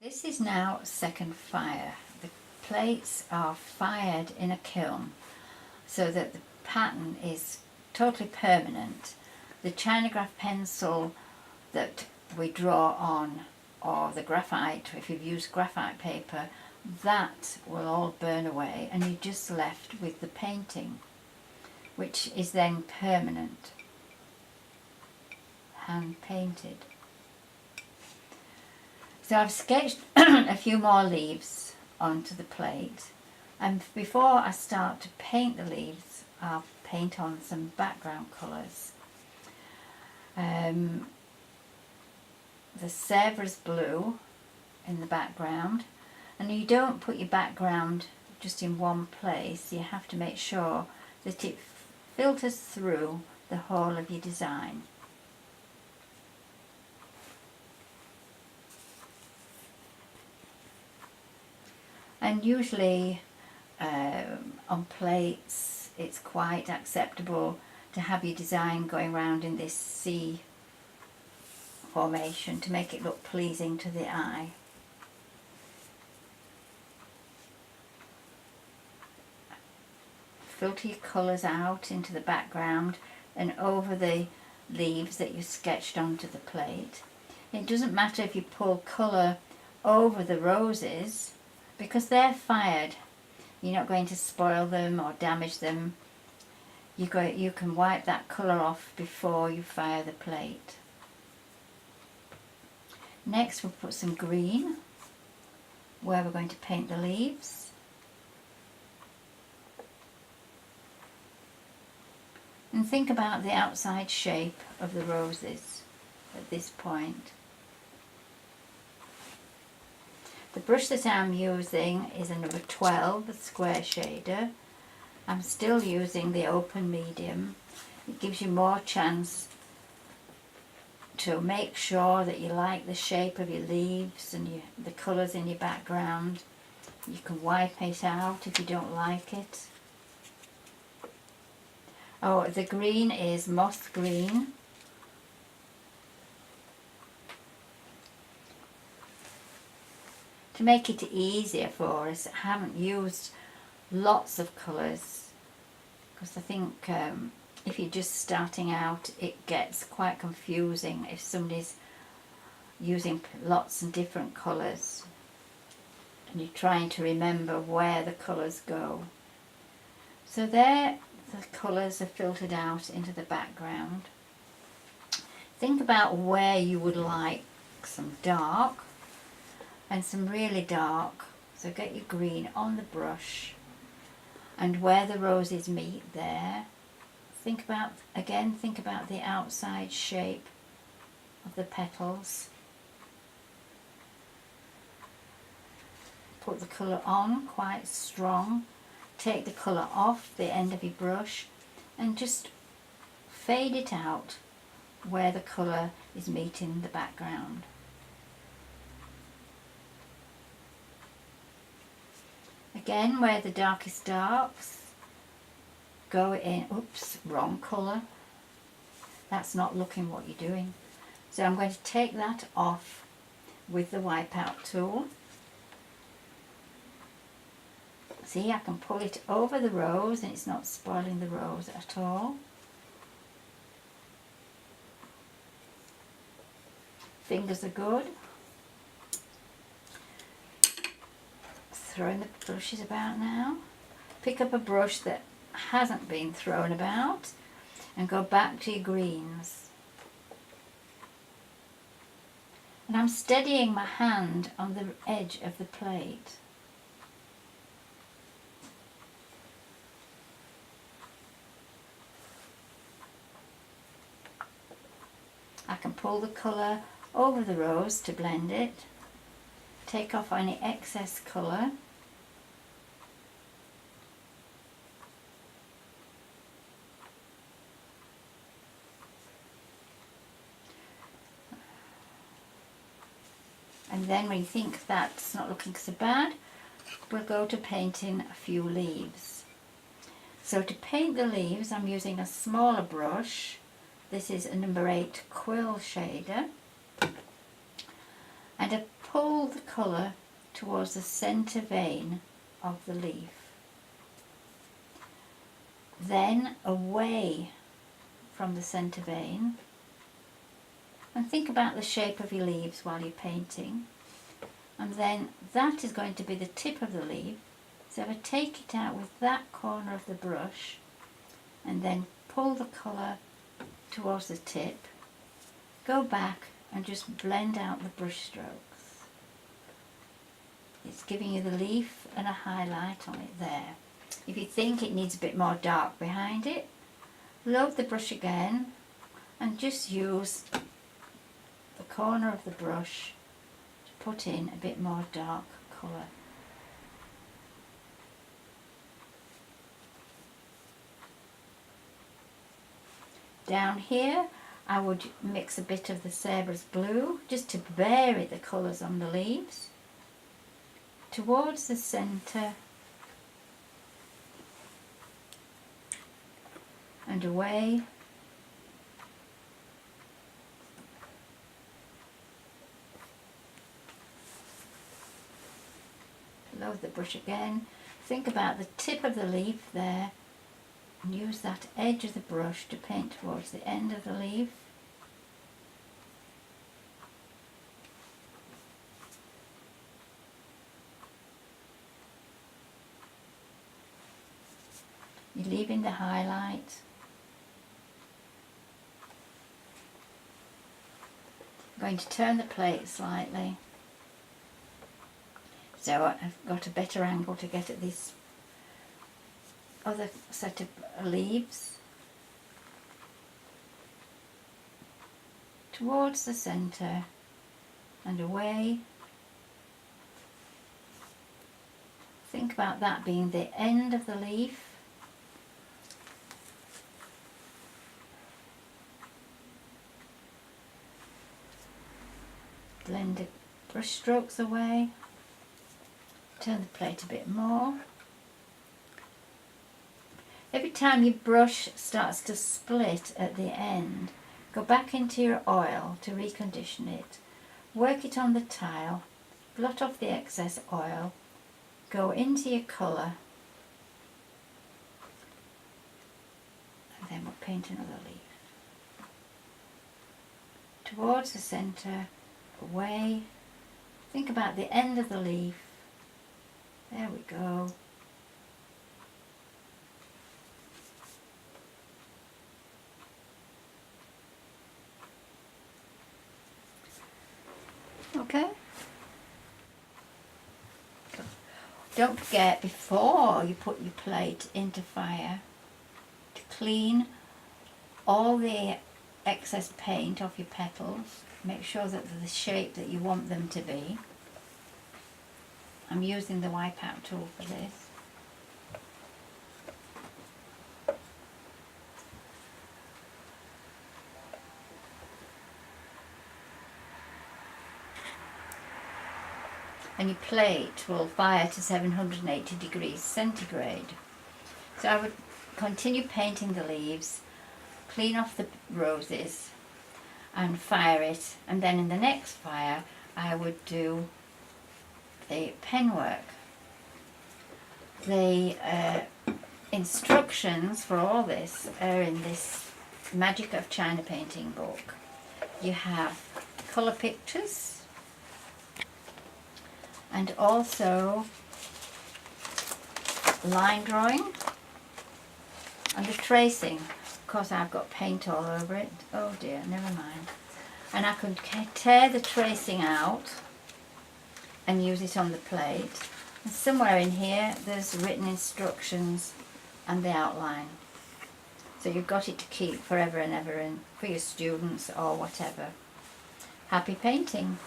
This is now second fire. The plates are fired in a kiln so that the pattern is totally permanent. The Chinagraph pencil that we draw on, or the graphite, if you've used graphite paper, that will all burn away and you're just left with the painting, which is then permanent, hand painted. So I've sketched a few more leaves onto the plate, and before I start to paint the leaves I'll paint on some background colours. The Sèvres blue in the background, and you don't put your background just in one place, you have to make sure that it filters through the whole of your design. And usually on plates it's quite acceptable to have your design going around in this C formation to make it look pleasing to the eye. Filter your colours out into the background and over the leaves that you sketched onto the plate. It doesn't matter if you pull colour over the roses, because they're fired. You're not going to spoil them or damage them. You can wipe that colour off before you fire the plate. Next we'll put some green where we're going to paint the leaves. And think about the outside shape of the roses at this point. The brush that I'm using is a number 12, a square shader. I'm still using the open medium. It gives you more chance to make sure that you like the shape of your leaves and the colours in your background. You can wipe it out if you don't like it. Oh, the green is moss green. To make it easier for us, I haven't used lots of colours, because I think if you're just starting out it gets quite confusing if somebody's using lots of different colours and you're trying to remember where the colours go. So there, the colours are filtered out into the background. Think about where you would like some dark and some really dark. So get your green on the brush, and where the roses meet there, think about the outside shape of the petals. Put the colour on quite strong. Take the colour off the end of your brush and just fade it out where the colour is meeting the background. Again, where the darkest darks, go in, oops, wrong colour. That's not looking what you're doing. So I'm going to take that off with the wipeout tool. See, I can pull it over the rose and it's not spoiling the rose at all. Fingers are good. Throwing the brushes about now. Pick up a brush that hasn't been thrown about and go back to your greens. And I'm steadying my hand on the edge of the plate. I can pull the colour over the rose to blend it. Take off any excess colour. And then when you think that's not looking so bad, we'll go to painting a few leaves. So to paint the leaves I'm using a smaller brush. This is a number 8 quill shader. and I pull the colour towards the centre vein of the leaf. Then away from the centre vein, and think about the shape of your leaves while you're painting, and then that is going to be the tip of the leaf. So if I take it out with that corner of the brush and then pull the colour towards the tip, go back and just blend out the brush strokes. It's giving you the leaf and a highlight on it there. If you think it needs a bit more dark behind it, load the brush again and just use the corner of the brush to put in a bit more dark colour. Down here I would mix a bit of the Cebra's blue just to vary the colours on the leaves. Towards the centre and away. Load the brush again. Think about the tip of the leaf there and use that edge of the brush to paint towards the end of the leaf. You're leaving the highlight. I'm going to turn the plate slightly so I've got a better angle to get at this other set of leaves. Towards the centre and away. Think about that being the end of the leaf. Blend the brush strokes away. Turn the plate a bit more. Every time your brush starts to split at the end, go back into your oil to recondition it. Work it on the tile, blot off the excess oil, go into your colour, and then we'll paint another leaf. Towards the centre, away. Think about the end of the leaf. There we go. Okay. Don't forget, before you put your plate into fire, to clean all the excess paint off your petals. Make sure that they're the shape that you want them to be. I'm using the wipeout tool for this. And your plate will fire to 780 degrees centigrade. So I would continue painting the leaves, clean off the roses and fire it, and then in the next fire I would do the pen work. The instructions for all this are in this Magic of China painting book. You have colour pictures and also line drawing and the tracing. Of course I've got paint all over it. Oh dear, never mind. And I could tear the tracing out and use it on the plate. And somewhere in here there's written instructions and the outline. So you've got it to keep forever and ever and for your students or whatever. Happy painting!